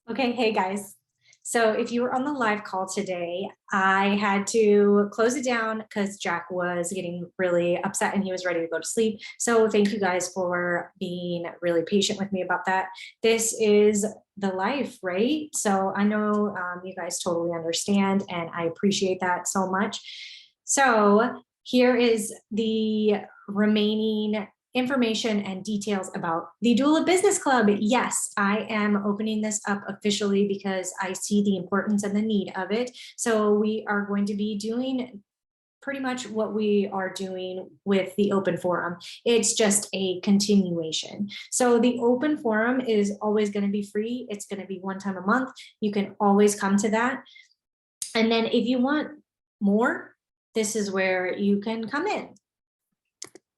Okay, hey guys. So if you were on the live call today, I had to close it down because Jack was getting really upset and he was ready to go to sleep. So thank you guys for being really patient with me about that. This is the life, right? So I know you guys totally understand and I appreciate that so much. So here is the remaining information and details about the Doula Business Club. Yes, I am opening this up officially because I see the importance and the need of it. So we are going to be doing pretty much what we are doing with the open forum. It's just a continuation. So the open forum is always going to be free. It's going to be one time a month. You can always come to that. And then if you want more, this is where you can come in.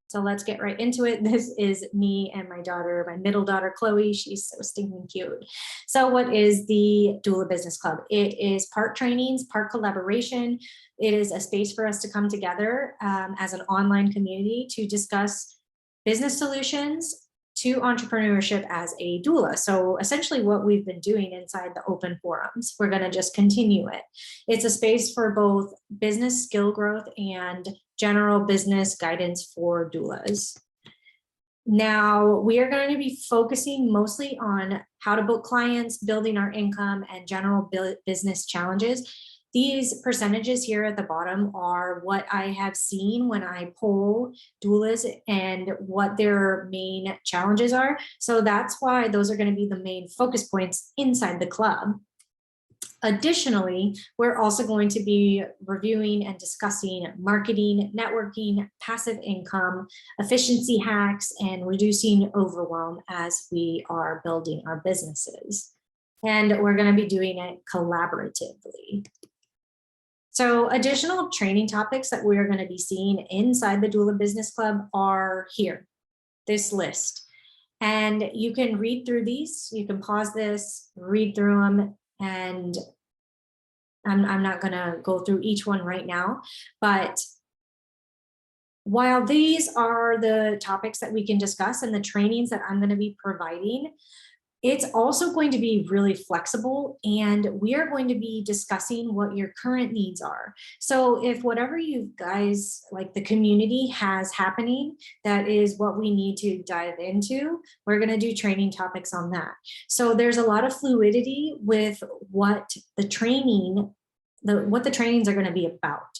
So let's get right into it. This is me and my daughter, my middle daughter, Chloe. She's so stinking cute. So what is the Doula Business Club? It is part trainings, part collaboration. It is a space for us to come together as an online community to discuss business solutions to entrepreneurship as a doula. So essentially what we've been doing inside the open forums, we're going to just continue it. It's a space for both business skill growth and general business guidance for doulas. Now, we are going to be focusing mostly on how to book clients, building our income, and general business challenges. These percentages here at the bottom are what I have seen when I poll doulas and what their main challenges are. So that's why those are going to be the main focus points inside the club. Additionally, we're also going to be reviewing and discussing marketing, networking, passive income, efficiency hacks, and reducing overwhelm as we are building our businesses. And we're going to be doing it collaboratively. So additional training topics that we're going to be seeing inside the Doula Business Club are here, this list. And you can read through these, you can pause this, read through them, and I'm not going to go through each one right now, but while these are the topics that we can discuss and the trainings that I'm going to be providing, it's also going to be really flexible, and we are going to be discussing what your current needs are. So if whatever you guys, like the community has happening, that is what we need to dive into, we're going to do training topics on that. So there's a lot of fluidity with what the trainings are going to be about.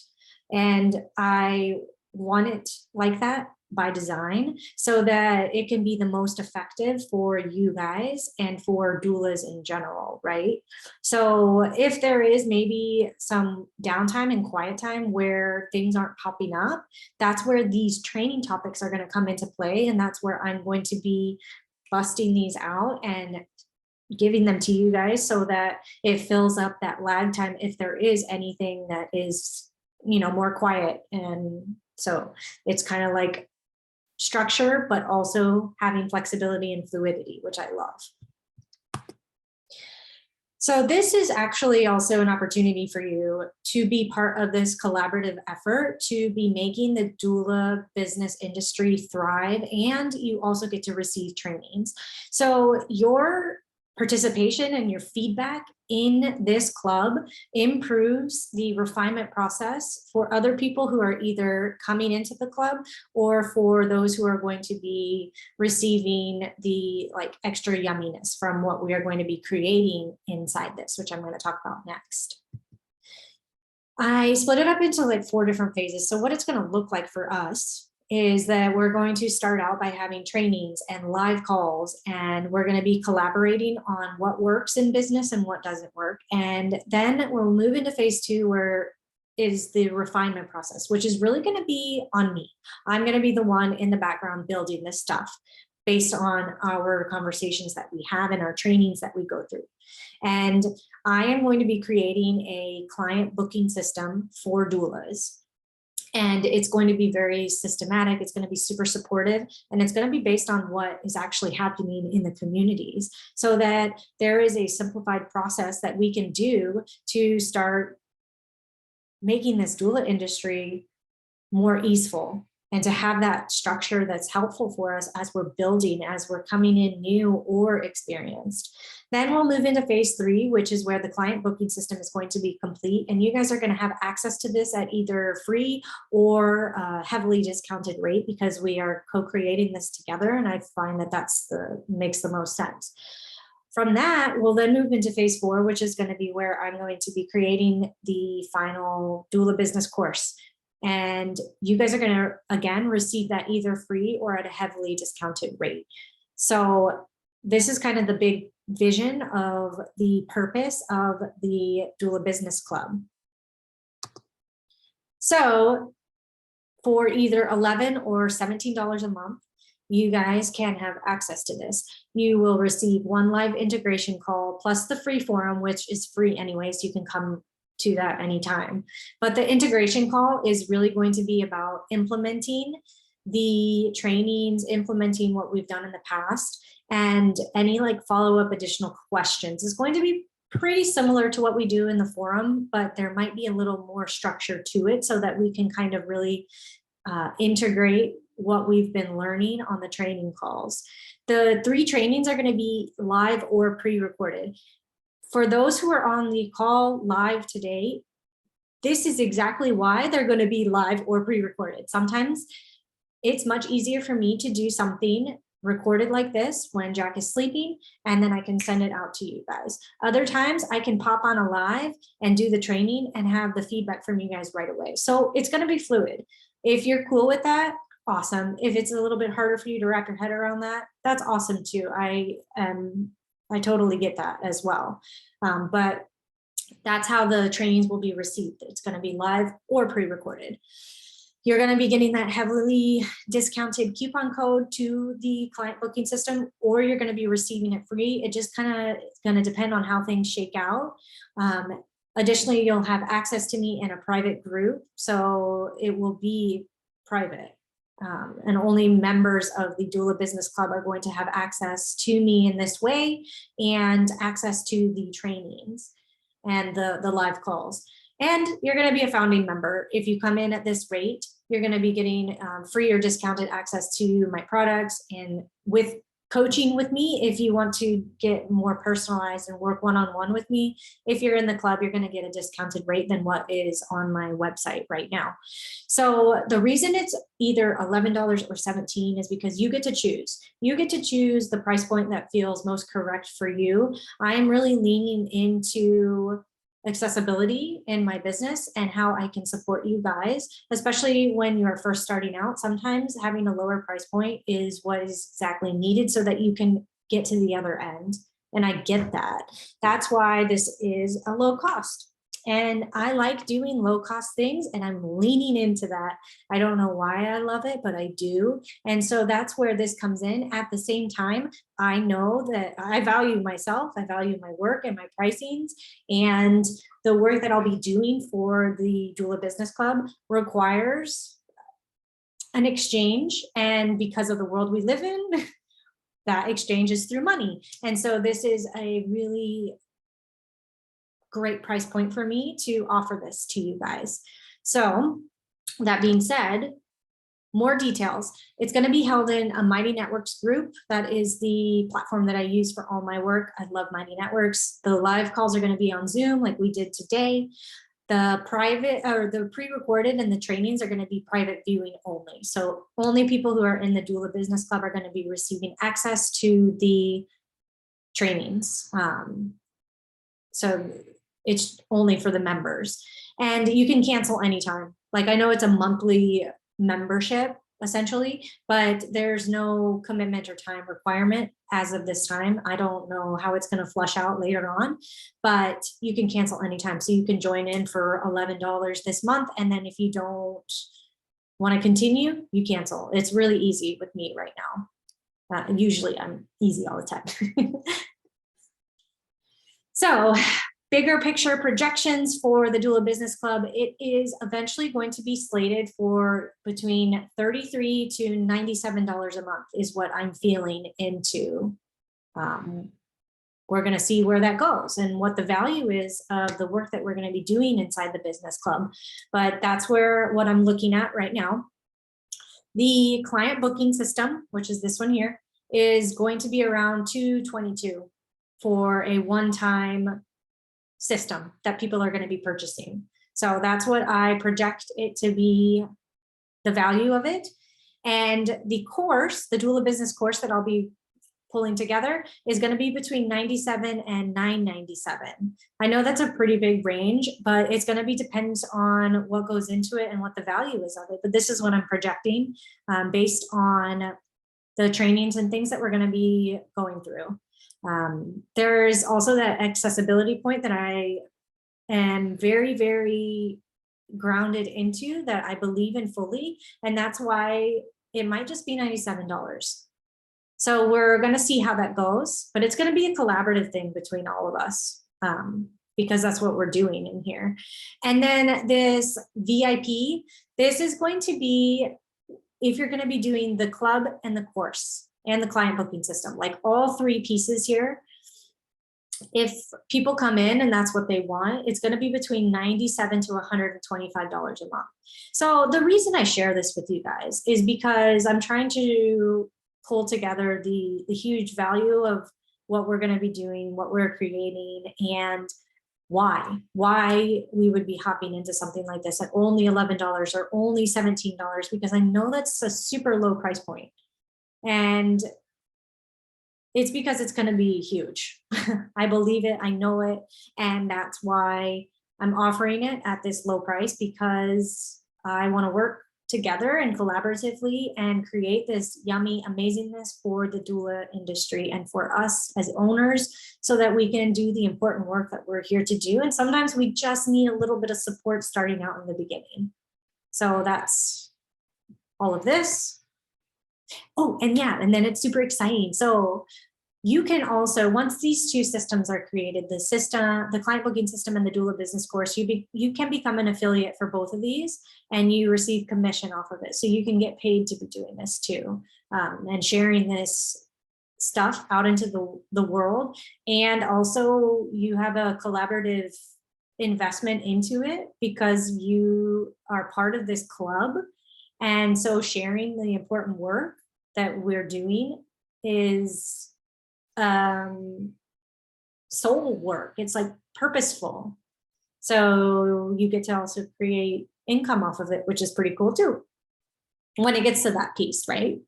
And I want it like that by design so that it can be the most effective for you guys and for doulas in general, right? So if there is maybe some downtime and quiet time where things aren't popping up, that's where these training topics are going to come into play. And that's where I'm going to be busting these out and giving them to you guys so that it fills up that lag time if there is anything that is, more quiet. And so it's kind of like structure, but also having flexibility and fluidity, which I love. So this is actually also an opportunity for you to be part of this collaborative effort to be making the doula business industry thrive, and you also get to receive trainings. So your participation and your feedback in this club improves the refinement process for other people who are either coming into the club or for those who are going to be receiving the extra yumminess from what we are going to be creating inside this, which I'm going to talk about next. I split it up into 4 different phases. So what it's going to look like for us is that we're going to start out by having trainings and live calls, and we're going to be collaborating on what works in business and what doesn't work. And then we'll move into phase 2, where is the refinement process, which is really going to be on me. I'm going to be the one in the background building this stuff based on our conversations that we have and our trainings that we go through. And I am going to be creating a client booking system for doulas. And it's going to be very systematic. It's going to be super supportive, and it's going to be based on what is actually happening in the communities so that there is a simplified process that we can do to start making this doula industry more easeful and to have that structure that's helpful for us as we're building, as we're coming in new or experienced. Then we'll move into phase 3, which is where the client booking system is going to be complete. And you guys are going to have access to this at either free or a heavily discounted rate, because we are co-creating this together. And I find that makes the most sense. From that, we'll then move into phase 4, which is going to be where I'm going to be creating the final doula business course. And you guys are going to, again, receive that either free or at a heavily discounted rate. So this is kind of the big vision of the purpose of the Doula Business Club. So for either $11 or $17 a month, you guys can have access to this. You will receive one live integration call plus the free forum, which is free anyway, so you can come to that anytime. But the integration call is really going to be about implementing the trainings, implementing what we've done in the past, and any like follow-up additional questions is going to be pretty similar to what we do in the forum, but there might be a little more structure to it so that we can kind of really integrate what we've been learning on the training calls. The 3 trainings are going to be live or pre-recorded. For those who are on the call live today, this is exactly why they're going to be live or pre-recorded. Sometimes it's much easier for me to do something recorded like this when Jack is sleeping, and then I can send it out to you guys. Other times I can pop on a live and do the training and have the feedback from you guys right away. So it's going to be fluid. If you're cool with that, awesome. If it's a little bit harder for you to wrap your head around that, that's awesome too. I totally get that as well. But that's how the trainings will be received. It's going to be live or pre-recorded. You're going to be getting that heavily discounted coupon code to the client booking system, or you're going to be receiving it free. It just kind of is going to depend on how things shake out. Additionally, you'll have access to me in a private group. So it will be private. And only members of the Doula Business Club are going to have access to me in this way, and access to the trainings and the live calls. And you're going to be a founding member. If you come in at this rate, you're going to be getting free or discounted access to my products, and with coaching with me, if you want to get more personalized and work one-on-one with me. If you're in the club, you're going to get a discounted rate than what is on my website right now. So the reason it's either $11 or $17 is because you get to choose. You get to choose the price point that feels most correct for you. I am really leaning into accessibility in my business and how I can support you guys, especially when you're first starting out. Sometimes having a lower price point is what is exactly needed so that you can get to the other end. And I get that. That's why this is a low cost. And I like doing low cost things, and I'm leaning into that. I don't know why I love it, but I do. And so that's where this comes in. At the same time, I know that I value myself, I value my work and my pricings, and the work that I'll be doing for the Doula Business Club requires an exchange. And because of the world we live in, that exchange is through money. And so this is a really great price point for me to offer this to you guys. So that being said, more details. It's going to be held in a Mighty Networks group. That is the platform that I use for all my work. I love Mighty Networks. The live calls are going to be on Zoom like we did today. The private or the pre-recorded and the trainings are going to be private viewing only. So only people who are in the Doula Business Club are going to be receiving access to the trainings. So it's only for the members, and you can cancel anytime. Like, I know it's a monthly membership essentially, but there's no commitment or time requirement as of this time. I don't know how it's going to flush out later on, but you can cancel anytime. So you can join in for $11 this month, and then if you don't want to continue, you cancel. It's really easy with me right now. Usually I'm easy all the time. So bigger picture projections for the Doula Business Club, it is eventually going to be slated for between $33 to $97 a month is what I'm feeling into. We're going to see where that goes and what the value is of the work that we're going to be doing inside the business club. But that's what I'm looking at right now. The client booking system, which is this one here, is going to be around $222 for a one-time system that people are going to be purchasing. So that's what I project it to be, the value of it. And the course, the Doula business course that I'll be pulling together, is going to be between $97 and $997. I know that's a pretty big range, but it's going to be depends on what goes into it and what the value is of it. But this is what I'm projecting based on the trainings and things that we're going to be going through. There's also that accessibility point that I am very, very grounded into, that I believe in fully. And that's why it might just be $97. So we're going to see how that goes, but it's going to be a collaborative thing between all of us because that's what we're doing in here. And then this VIP, this is going to be, if you're going to be doing the club and the course and the client booking system, like all three pieces here, if people come in and that's what they want, it's going to be between $97 to $125 a month. So the reason I share this with you guys is because I'm trying to pull together the huge value of what we're going to be doing, what we're creating, and why we would be hopping into something like this at only $11 or only $17, because I know that's a super low price point. And it's because it's going to be huge. I believe it, I know it. And that's why I'm offering it at this low price, because I want to work together and collaboratively and create this yummy amazingness for the doula industry and for us as owners, so that we can do the important work that we're here to do. And sometimes we just need a little bit of support starting out in the beginning. So that's all of this. Oh, and yeah, and then it's super exciting. So you can also, once these two systems are created, the system, the client booking system and the doula business course, you can become an affiliate for both of these, and you receive commission off of it. So you can get paid to be doing this too, and sharing this stuff out into the world. And also you have a collaborative investment into it because you are part of this club. And so sharing the important work that we're doing is soul work. It's like purposeful. So you get to also create income off of it, which is pretty cool too, when it gets to that piece, right?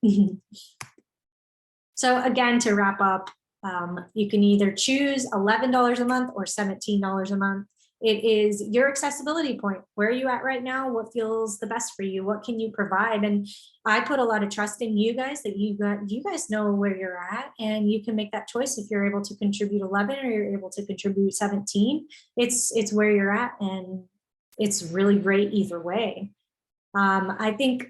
So again, to wrap up, you can either choose $11 a month or $17 a month. It is your accessibility point. Where are you at right now? What feels the best for you? What can you provide? And I put a lot of trust in you guys, that you guys know where you're at, and you can make that choice. If you're able to contribute 11 or you're able to contribute 17, it's where you're at, and it's really great either way. I think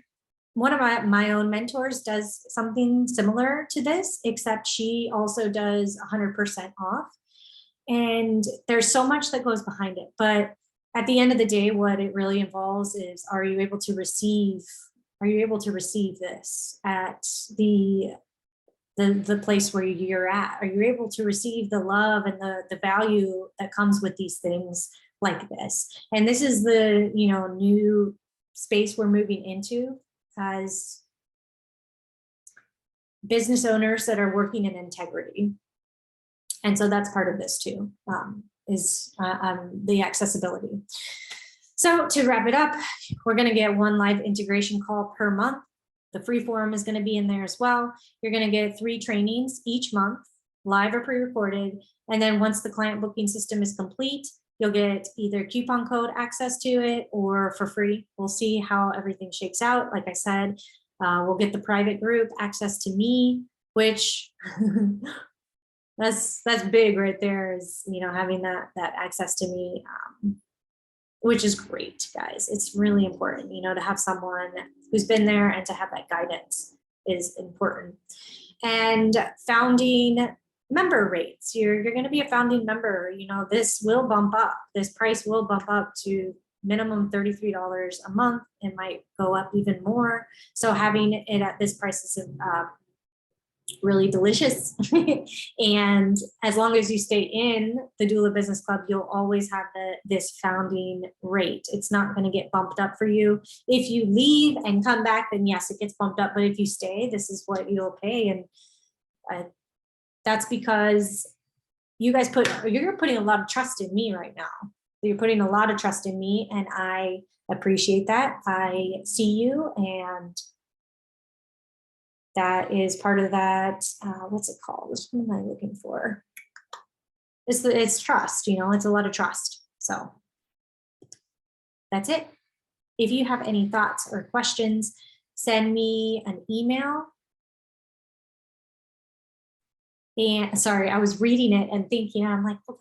one of my own mentors does something similar to this, except she also does 100% off. And there's so much that goes behind it. But at the end of the day, what it really involves is, are you able to receive this at the place where you're at? Are you able to receive the love and the value that comes with these things like this? And this is the new space we're moving into as business owners that are working in integrity. And so that's part of this too, is the accessibility. So to wrap it up, we're going to get one live integration call per month. The free forum is going to be in there as well. You're going to get 3 trainings each month, live or pre-recorded. And then once the client booking system is complete, you'll get either coupon code access to it or for free. We'll see how everything shakes out. Like I said, we'll get the private group access to me, which that's big right there, is having that access to me, which is great, guys. It's really important, to have someone who's been there, and to have that guidance is important. And founding member rates, you're going to be a founding member, this will bump up, this price will bump up to minimum $33 a month. It might go up even more. So having it at this price is really delicious. And as long as you stay in the Doula Business Club, you'll always have this founding rate. It's not going to get bumped up for you. If you leave and come back, then yes, it gets bumped up. But if you stay, this is what you'll pay. And that's because you're putting a lot of trust in me right now. You're putting a lot of trust in me, and I appreciate that. I see you, and that is part of that. What's it called? What am I looking for? It's trust, it's a lot of trust. So that's it. If you have any thoughts or questions, send me an email. And sorry, I was reading it and thinking, I'm like, well,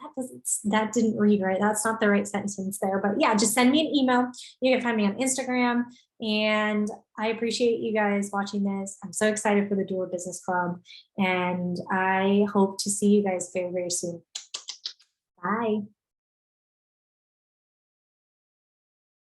that didn't read right. That's not the right sentence there. But yeah, just send me an email. You can find me on Instagram. And I appreciate you guys watching this. I'm so excited for the Doula Business Club. And I hope to see you guys very, very soon. Bye.